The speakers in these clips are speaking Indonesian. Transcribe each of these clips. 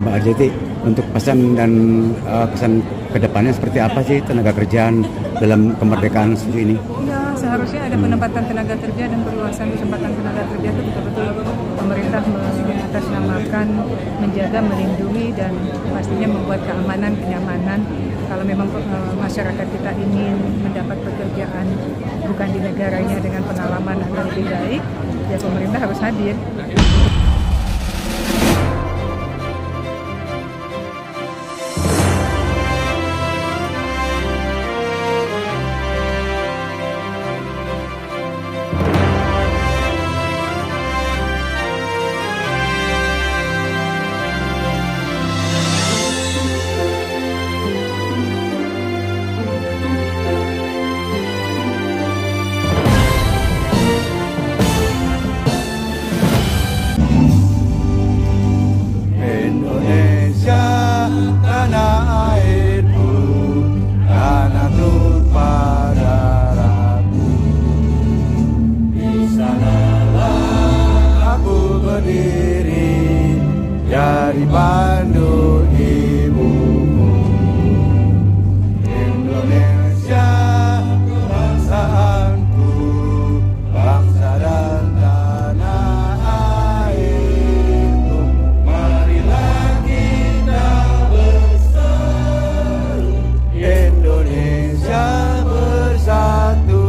Mbak Arjeti, untuk pesan dan kesan kedepannya seperti apa sih tenaga kerjaan dalam kemerdekaan ini? Ya, seharusnya ada penempatan tenaga kerja dan perluasan kesempatan tenaga kerja itu betul-betul pemerintah mengatasnamakan, menjaga, melindungi dan pastinya membuat keamanan, kenyamanan. Kalau memang masyarakat kita ingin mendapat pekerjaan bukan di negaranya dengan pengalaman agar lebih baik, ya pemerintah harus hadir. Tanah airku, tanah tumpah darahku. Di sanalah aku berdiri, jadi pandu ibuku. Indonesia, kebangsaanku, bangsa dan tanah airku. Marilah kita bersatu, Indonesia bersatu.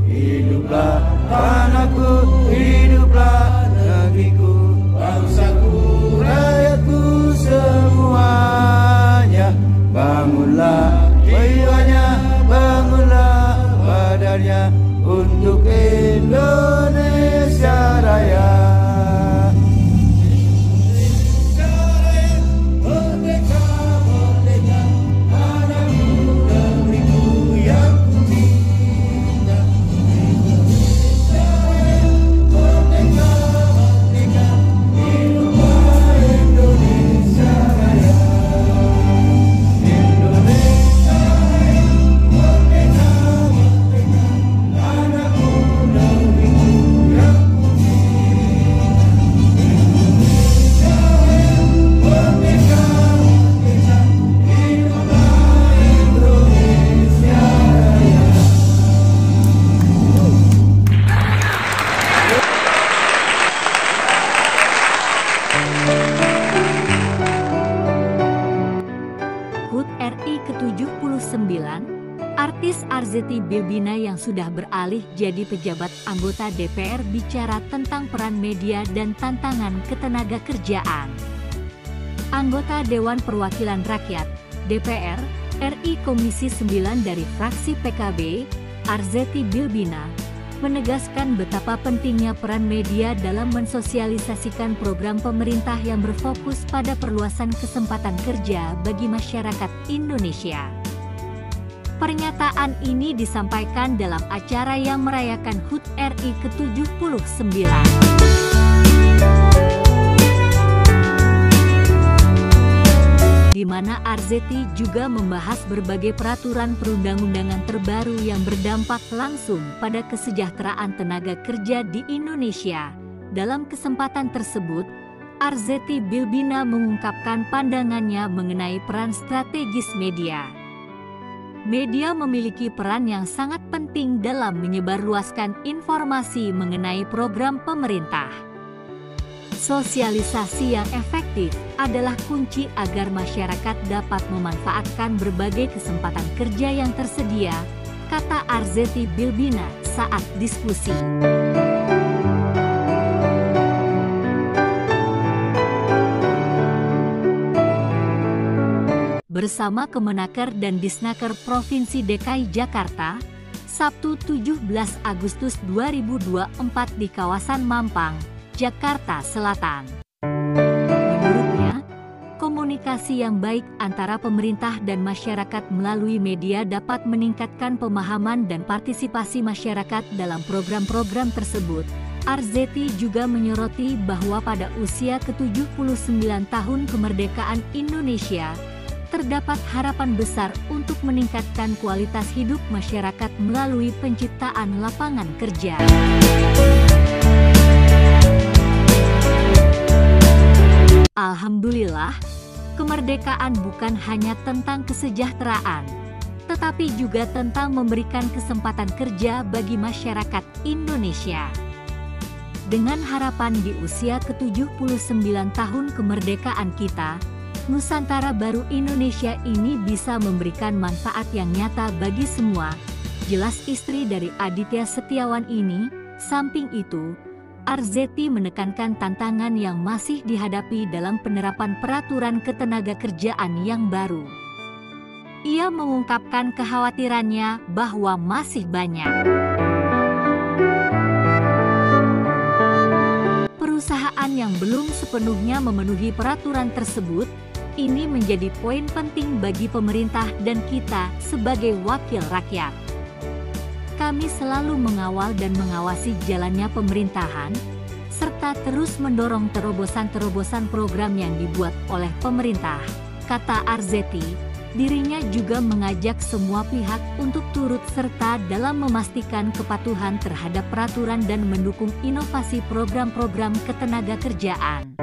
Hiduplah tanahku, hiduplah negeriku, bangsaku, rakyatku semuanya. Bangunlah jiwanya, bangunlah badannya untuk Indonesia Raya. Merdeka, merdeka, tanahku, negeriku yang ku cinta. Indonesia Raya, merdeka, merdeka, hiduplah Indonesia Raya. Indonesia Raya, merdeka, merdeka, tanahku, negeriku yang ku cinta. Indonesia Raya, merdeka, merdeka, hiduplah Indonesia Raya. HUT RI ke-79, artis Arzetti Bilbina yang sudah beralih jadi pejabat anggota DPR bicara tentang peran media dan tantangan ketenagakerjaan. Anggota Dewan Perwakilan Rakyat, DPR, RI Komisi 9 dari fraksi PKB, Arzetti Bilbina, menegaskan betapa pentingnya peran media dalam mensosialisasikan program pemerintah yang berfokus pada perluasan kesempatan kerja bagi masyarakat Indonesia. Pernyataan ini disampaikan dalam acara yang merayakan HUT RI ke-79. Di mana Arzetti juga membahas berbagai peraturan perundang-undangan terbaru yang berdampak langsung pada kesejahteraan tenaga kerja di Indonesia. Dalam kesempatan tersebut, Arzetti Bilbina mengungkapkan pandangannya mengenai peran strategis media. Media memiliki peran yang sangat penting dalam menyebarluaskan informasi mengenai program pemerintah. Sosialisasi yang efektif adalah kunci agar masyarakat dapat memanfaatkan berbagai kesempatan kerja yang tersedia, kata Arzetti Bilbina saat diskusi. Bersama Kemenaker dan Disnaker Provinsi DKI Jakarta, Sabtu 17 Agustus 2024 di kawasan Mampang, Jakarta Selatan. Menurutnya, komunikasi yang baik antara pemerintah dan masyarakat melalui media dapat meningkatkan pemahaman dan partisipasi masyarakat dalam program-program tersebut. Arzetti juga menyoroti bahwa pada usia ke-79 tahun kemerdekaan Indonesia, terdapat harapan besar untuk meningkatkan kualitas hidup masyarakat melalui penciptaan lapangan kerja. Alhamdulillah, kemerdekaan bukan hanya tentang kesejahteraan, tetapi juga tentang memberikan kesempatan kerja bagi masyarakat Indonesia. Dengan harapan di usia ke-79 tahun kemerdekaan kita, Nusantara baru Indonesia ini bisa memberikan manfaat yang nyata bagi semua. Jelas istri dari Aditya Setiawan ini. Samping itu, Arzetti menekankan tantangan yang masih dihadapi dalam penerapan peraturan ketenagakerjaan yang baru. Ia mengungkapkan kekhawatirannya bahwa masih banyak perusahaan yang belum sepenuhnya memenuhi peraturan tersebut. Ini menjadi poin penting bagi pemerintah dan kita sebagai wakil rakyat. Kami selalu mengawal dan mengawasi jalannya pemerintahan, serta terus mendorong terobosan-terobosan program yang dibuat oleh pemerintah, kata Arzetti. Dirinya juga mengajak semua pihak untuk turut serta dalam memastikan kepatuhan terhadap peraturan dan mendukung inovasi program-program ketenagakerjaan.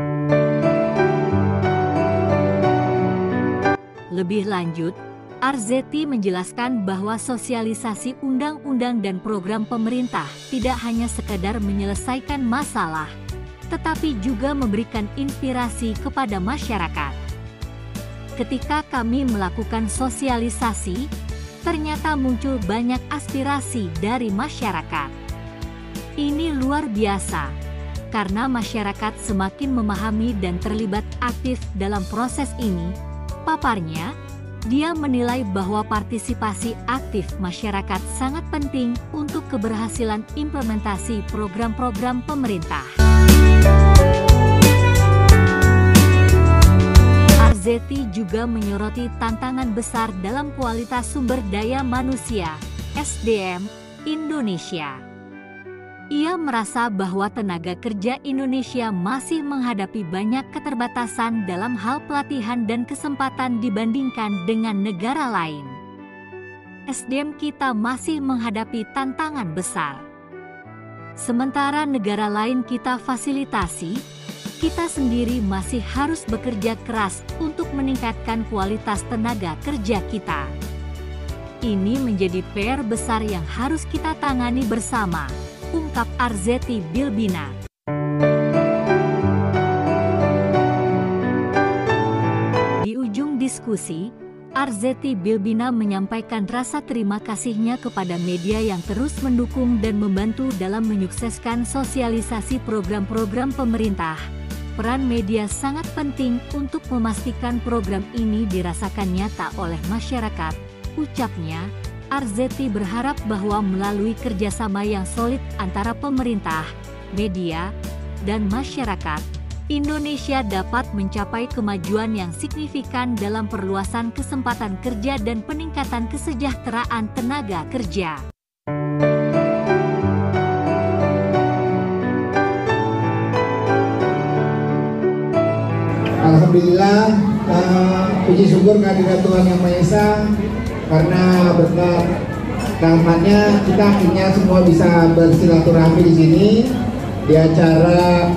Lebih lanjut, Arzetti menjelaskan bahwa sosialisasi undang-undang dan program pemerintah tidak hanya sekedar menyelesaikan masalah, tetapi juga memberikan inspirasi kepada masyarakat. Ketika kami melakukan sosialisasi, ternyata muncul banyak aspirasi dari masyarakat. Ini luar biasa, karena masyarakat semakin memahami dan terlibat aktif dalam proses ini, paparnya. Dia menilai bahwa partisipasi aktif masyarakat sangat penting untuk keberhasilan implementasi program-program pemerintah. Arzetti juga menyoroti tantangan besar dalam kualitas sumber daya manusia (SDM) Indonesia. Ia merasa bahwa tenaga kerja Indonesia masih menghadapi banyak keterbatasan dalam hal pelatihan dan kesempatan dibandingkan dengan negara lain. SDM kita masih menghadapi tantangan besar. Sementara negara lain kita fasilitasi, kita sendiri masih harus bekerja keras untuk meningkatkan kualitas tenaga kerja kita. Ini menjadi PR besar yang harus kita tangani bersama, ungkap Arzetti Bilbina. Di ujung diskusi, Arzetti Bilbina menyampaikan rasa terima kasihnya kepada media yang terus mendukung dan membantu dalam menyukseskan sosialisasi program-program pemerintah. Peran media sangat penting untuk memastikan program ini dirasakan nyata oleh masyarakat, ucapnya. Arzetti berharap bahwa melalui kerjasama yang solid antara pemerintah, media, dan masyarakat, Indonesia dapat mencapai kemajuan yang signifikan dalam perluasan kesempatan kerja dan peningkatan kesejahteraan tenaga kerja. Alhamdulillah, puji syukur kehadirat Tuhan Yang Maha Esa, karena berkat rahmatnya kita akhirnya semua bisa bersilaturahmi di sini di acara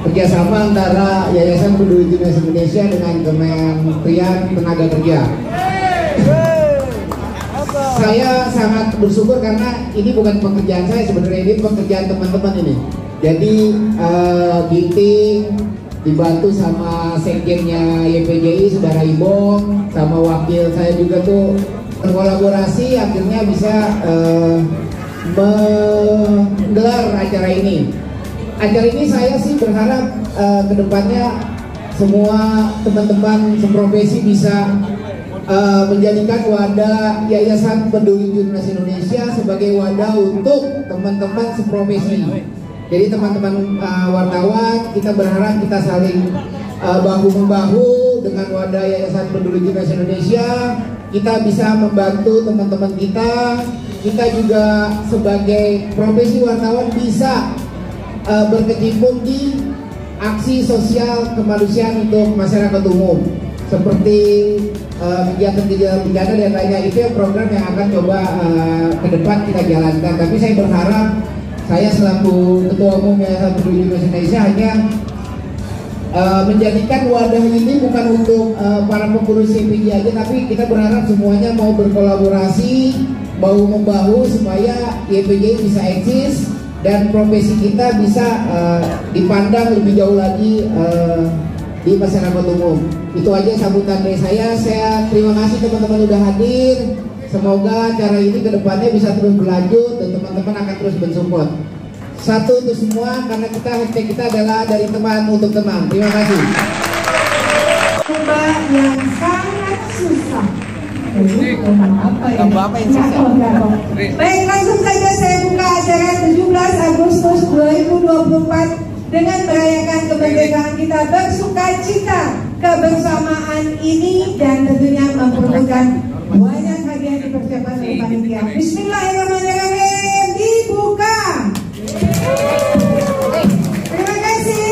kerjasama antara Yayasan Peduli Timnas Indonesia dengan Kementerian Tenaga Kerja. Saya sangat bersyukur karena ini bukan pekerjaan saya sebenarnya, ini pekerjaan teman-teman ini. Jadi Ginting dibantu sama sekjennya YPJI Saudara Ibong, sama wakil saya juga tuh berkolaborasi, akhirnya bisa menggelar acara ini. Acara ini saya sih berharap kedepannya semua teman-teman seprofesi bisa menjadikan wadah Yayasan Peduli Timnas Indonesia sebagai wadah untuk teman-teman seprofesi. Jadi teman-teman wartawan, kita berharap kita saling bahu-membahu dengan wadah Yayasan Peduli Timnas Indonesia. Kita bisa membantu teman-teman kita. Kita juga sebagai profesi wartawan bisa berkecimpung di aksi sosial kemanusiaan untuk masyarakat umum, seperti kegiatan-kegiatan bencana dan lainnya. Itu yang program yang akan coba ke depan kita jalankan. Tapi saya berharap, saya selaku Ketua Umum Yayasan Peduli Timnas Indonesia hanya menjadikan wadah ini bukan untuk para pengurus CPJ aja, tapi kita berharap semuanya mau berkolaborasi, bahu-membahu supaya YPJ bisa eksis dan profesi kita bisa dipandang lebih jauh lagi di masyarakat umum. Itu aja sambutan dari saya. Saya terima kasih teman-teman udah hadir. Semoga acara ini kedepannya bisa terus berlanjut dan teman-teman akan terus mensupport. Satu untuk semua, karena hashtag kita adalah dari teman untuk teman. Terima kasih. Mbak yang sangat susah. Apa yang susah? Baik, langsung saja saya buka acara 17 Agustus 2024 dengan merayakan kemerdekaan kita, bersukacita kebersamaan ini dan tentunya memperebutkan banyak hadiah dipersiapkan oleh panitia. Bismillahirrahmanirrahim, dibuka. Terima kasih.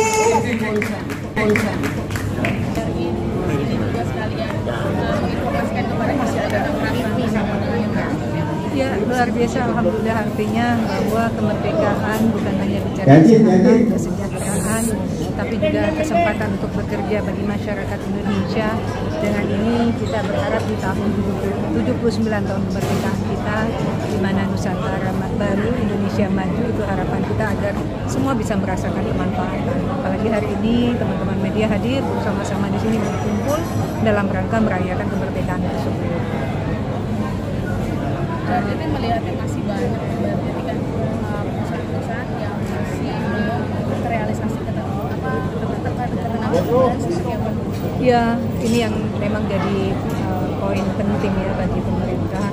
Ya, luar biasa, alhamdulillah, artinya bahwa kemerdekaan bukan hanya bicara kesehatan, kesejahteraan, tapi juga kesempatan untuk bekerja bagi masyarakat Indonesia. Dengan ini kita berharap di tahun 79 tahun kemerdekaan kita, di mana Nusantara baru, Indonesia maju, itu harapan kita agar semua bisa merasakan kemanfaatan. Apalagi hari ini teman-teman media hadir bersama-sama di sini berkumpul dalam rangka merayakan kemerdekaan tersebut. Jadi melihatnya masih banyak berarti kan perusahaan-perusahaan yang masih belum terrealisasi ya, ini yang memang jadi poin penting ya bagi pemerintah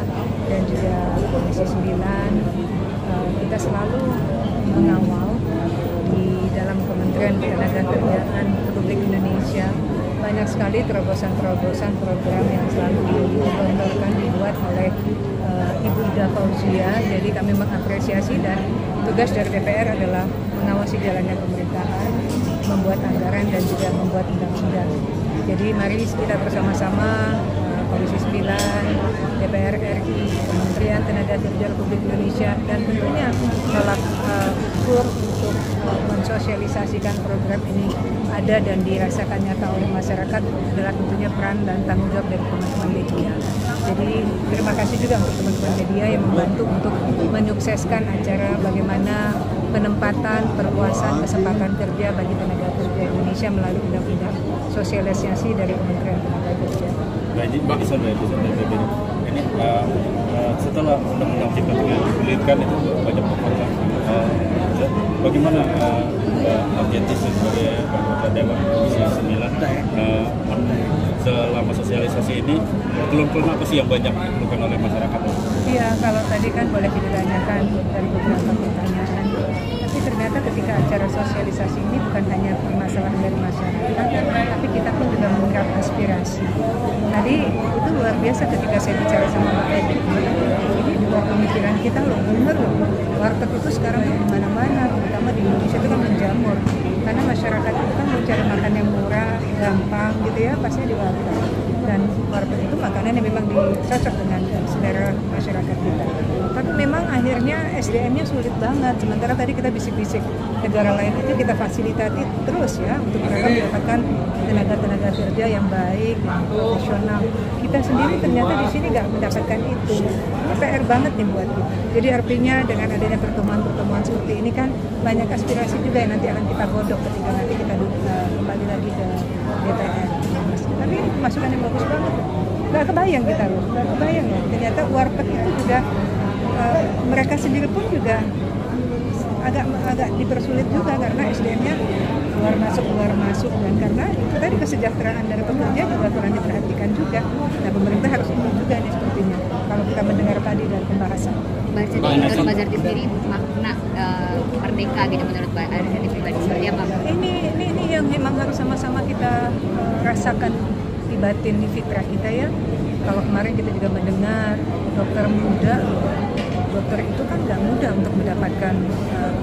dan juga Komisi 9. Kita selalu mengawal di dalam Kementerian Ketenagakerjaan Republik Indonesia banyak sekali terobosan-terobosan program yang selalu digelontorkan dibuat oleh Ibu Ida Fauzia. Jadi kami mengapresiasi dan tugas dari DPR adalah mengawasi jalannya pemerintahan, membuat anggaran dan juga membuat undang-undang. Jadi mari kita bersama-sama Komisi 9, DPR RI, Kementerian Tenaga Republik Indonesia dan tentunya menolak ukur untuk mensosialisasikan program ini ada dan dirasakan nyata oleh masyarakat adalah tentunya peran dan tanggung jawab dari teman-teman media. Jadi terima kasih juga untuk teman-teman media yang membantu untuk menyukseskan acara bagaimana penempatan, perluasan kesempatan kerja bagi tenaga kerja Indonesia melalui undang-undang sosialisasi dari Kementerian Tenaga Kerja. Mbak bisa ini setelah undang-undang cipta kerja digulirkan itu banyak program. Bagaimana Argentis sebagai anggota Dewan Komisi 9 selama sosialisasi ini keluhan apa sih yang banyak dikeluhkan oleh masyarakat? Iya, kalau tadi kan boleh ditanyakan dari beberapa pertanyaan, tapi ternyata ketika acara sosialisasi ini bukan hanya permasalahan dari masyarakat, tapi kita pun juga mengungkap aspirasi. Tadi itu luar biasa ketika saya bicara sama Pak Edi, ini juga pemikiran kita loh, bener loh, warteg itu sekarang tuh di mana-mana, terutama di Indonesia itu kan menjamur, karena masyarakat itu kan mencari makan yang murah, gampang gitu ya, pastinya di warteg. Dan warteg itu makanan yang memang cocok dengan selera masyarakat kita. Tapi memang akhirnya SDM-nya sulit banget. Sementara tadi kita bisik-bisik negara lain itu kita fasilitasi terus ya untuk mereka mendapatkan tenaga-tenaga kerja yang baik, yang profesional. Kita sendiri ternyata di sini nggak mendapatkan itu. Ini PR banget nih buat kita. Jadi artinya dengan adanya pertemuan-pertemuan seperti ini kan banyak aspirasi juga yang nanti akan kita godok ketika nanti kita kembali lagi ke DPR. Tapi ini masukan yang bagus banget. Gak kebayang kita loh, gak kebayang loh. Ternyata warteg itu juga mereka sendiri pun juga agak dipersulit juga karena SDM-nya keluar masuk dan karena itu tadi kesejahteraan dari pekerja juga kurang diperhatikan juga. Nah pemerintah harus ikut juga nih sepertinya kalau kita mendengar tadi dari pembahasan. Menurut Mbak Zarti sendiri makna merdeka gitu menurut Mbak Zarti pribadi seperti apa? Ini yang memang harus sama-sama kita rasakan di batin, di fitrah kita ya. Kalau kemarin kita juga mendengar dokter muda, dokter itu kan nggak mudah untuk mendapatkan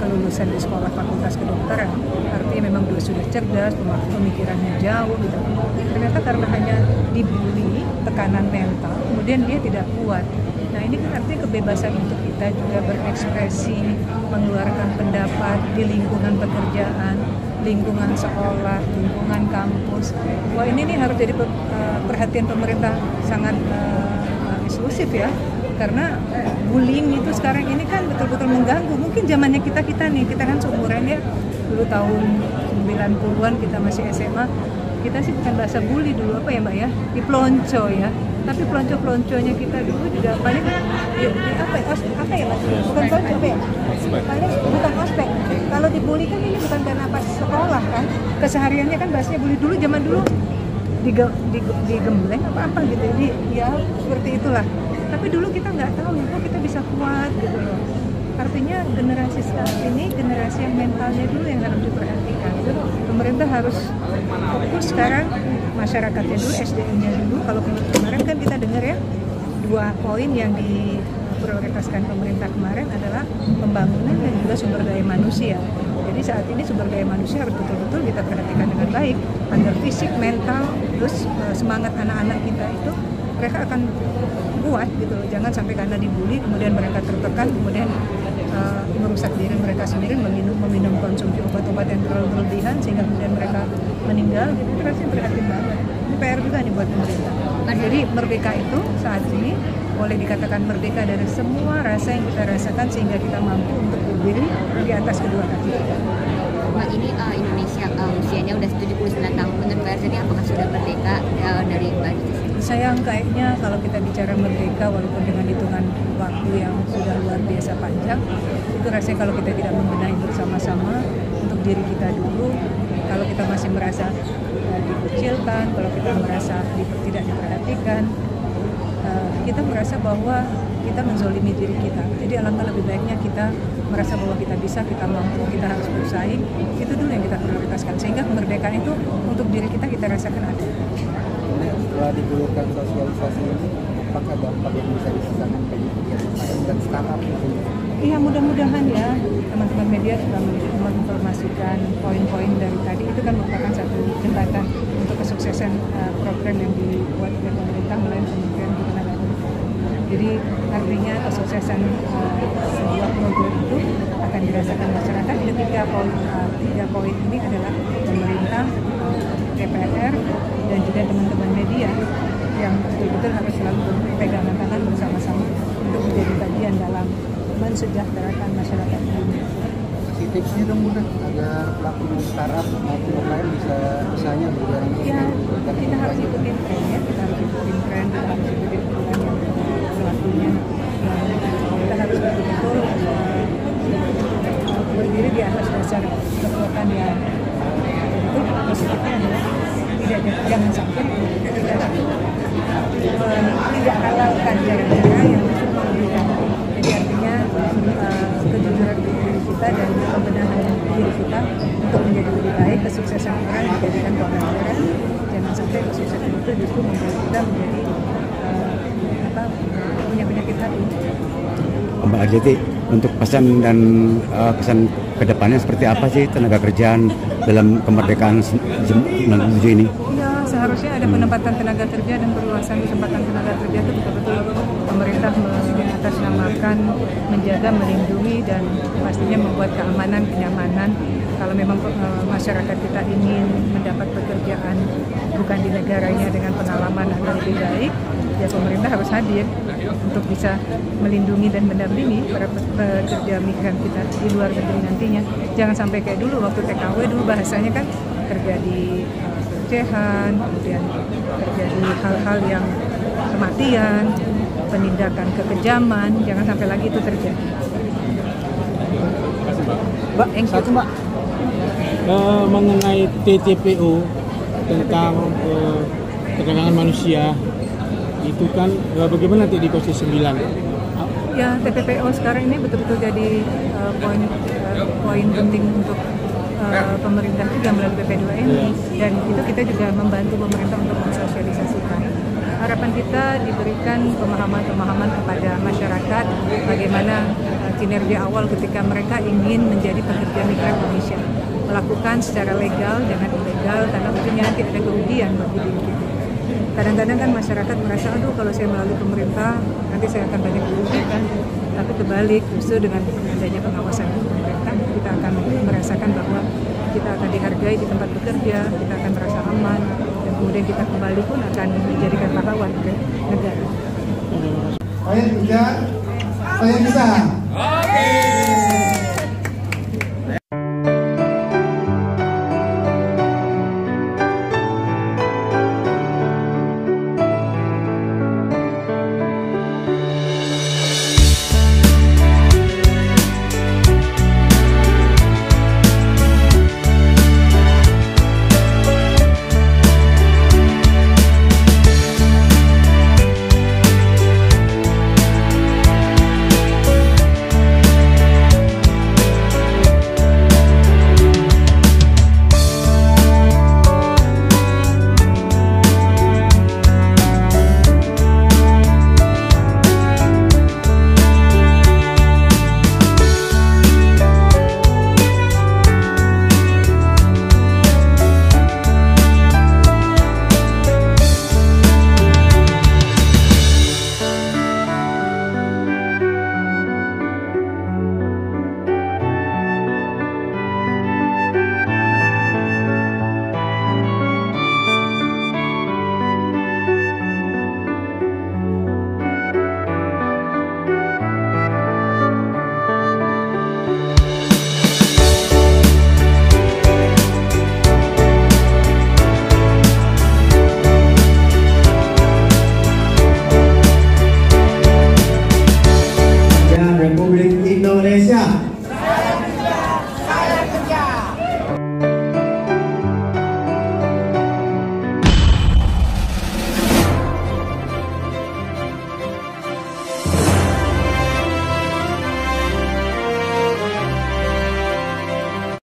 kelulusan di sekolah fakultas kedokteran. Artinya memang dia sudah cerdas, pemikirannya jauh gitu. Ternyata karena hanya dibully, tekanan mental, kemudian dia tidak kuat. Nah ini kan artinya kebebasan untuk kita juga berekspresi, mengeluarkan pendapat di lingkungan pekerjaan. lingkungan sekolah, lingkungan kampus. Wah, ini nih harus jadi perhatian pemerintah sangat eksklusif ya. Karena bullying itu sekarang ini kan betul-betul mengganggu. Mungkin zamannya kita nih, kita kan seumuran ya. Dulu tahun 90-an kita masih SMA. Kita sih bukan bahasa bully dulu, apa ya Mbak ya? Di pelonco ya. Tapi pelonco-pelonconya kita dulu juga paling apa ya Mas? Bukan pelonco apa ya? Paling bukan ospek. Kalau dibully kan ini bukan karena pas sekolah kan. Kesehariannya kan bahasanya bully dulu, zaman dulu digembleng apa gitu. Jadi ya seperti itulah. Tapi dulu kita nggak tahu kok kita bisa kuat gitu loh. Artinya generasi sekarang ini generasi yang mentalnya dulu yang harus diperhatikan. Pemerintah harus fokus sekarang masyarakatnya dulu, SDM-nya dulu. Kalau kemarin kan kita dengar ya 2 poin yang diprioritaskan pemerintah kemarin adalah pembangunan dan juga sumber daya manusia. Jadi saat ini sumber daya manusia harus betul-betul kita perhatikan dengan baik agar fisik, mental, terus semangat anak-anak kita itu mereka akan kuat gitu loh. Jangan sampai karena dibully kemudian mereka tertekan, kemudian merusak diri mereka sendiri, meminum konsumsi obat-obat yang terlalu berlebihan sehingga kemudian mereka meninggal. Itu rasanya prihatin banget. Ini PR juga nih buat pemerintah. Jadi merdeka itu saat ini boleh dikatakan merdeka dari semua rasa yang kita rasakan sehingga kita mampu untuk berdiri di atas kedua kaki kita. Mbak, ini Indonesia usianya udah 79 tahun. Menurut Mbak Aryati apakah sudah merdeka dari Mbak Aryati? Sayang kayaknya kalau kita bicara merdeka walaupun dengan hitungan waktu yang sudah luar biasa panjang, itu rasanya kalau kita tidak membenahi bersama-sama untuk diri kita dulu, kalau kita masih merasa dikucilkan, kalau kita merasa tidak diperhatikan, kita merasa bahwa kita menzolimi diri kita. Jadi alangkah lebih baiknya kita merasa bahwa kita bisa, kita mampu, kita harus bersaing. Itu dulu yang kita prioritaskan sehingga kemerdekaan itu untuk diri kita rasakan ada. Setelah digulirkan sosialisasi ini, apakah dampak yang bisa disisakan bagi kegiatan dan startup itu? Iya, mudah-mudahan ya teman-teman media sudah menginformasikan poin-poin dari tadi. Itu kan merupakan satu jembatan untuk kesuksesan program yang dibuat oleh pemerintah melalui Kementerian Ketenagakerjaan. Jadi artinya kesuksesan sebuah program itu akan dirasakan masyarakat. Tiga poin ini adalah pemerintah, DPR, dan juga teman-teman media yang betul-betul harus selalu berpegangan tangan bersama-sama untuk menjadi bagian dalam mensejahterakan masyarakat ini. Kasih tipsnya dong Bunda, agar pelaku startup maupun yang lain bisa usahanya berjalan. Ya, kita harus ikutin tren ya, kita harus ikutin tren, kita harus ikutin aturan yang berlakunya. Kita harus betul-betul berdiri di atas dasar kekuatan yang betul positifnya adalah jangan sampai kita tidak halalkan cara-cara yang merugikan. Jadi artinya kejujuran diri kita dan pembenahan diri kita untuk menjadi lebih baik, kesuksesan orang dijadikan pelajaran. Jangan sampai kesuksesan itu justru membuat kita menjadi punya penyakit hati. Mbak Aryati, untuk pesan dan kesan kedepannya seperti apa sih tenaga kerjaan dalam kemerdekaan 97 ini? Ya, seharusnya ada penempatan tenaga kerja dan perluasan kesempatan tenaga kerja itu betul-betul pemerintah mengatasnamakan, menjaga, melindungi dan pastinya membuat keamanan, kenyamanan. Kalau memang masyarakat kita ingin mendapat pekerjaan bukan di negaranya dengan pengalaman atau lebih baik, ya pemerintah harus hadir untuk bisa melindungi dan mendampingi para pekerja migran kita di luar negeri nantinya. Jangan sampai kayak dulu waktu TKW dulu bahasanya kan kerja di pelecehan, kemudian terjadi hal-hal yang kematian, penindakan kekejaman, jangan sampai lagi itu terjadi. Mbak, satu Mbak, mengenai TTPO tentang perdagangan manusia itu kan bagaimana nanti di Komisi 9? Ya, TPPO sekarang ini betul-betul jadi poin penting untuk pemerintah juga melalui PP2 ini, dan itu kita juga membantu pemerintah untuk mensosialisasikan. Harapan kita diberikan pemahaman-pemahaman kepada masyarakat bagaimana kinerja awal ketika mereka ingin menjadi pekerja migran Indonesia, melakukan secara legal jangan ilegal, karena tentunya nanti ada kerugian bagi diri kita. Kadang-kadang kan masyarakat merasa, aduh kalau saya melalui pemerintah nanti saya akan banyak dirugikan. Tapi kebalik, justru dengan adanya pengawasan pemerintah kita akan merasakan bahwa kita akan dihargai di tempat bekerja, kita akan merasa aman, dan kemudian kita kembali pun akan menjadikan pahlawan ke negara. Saya bisa. Oke.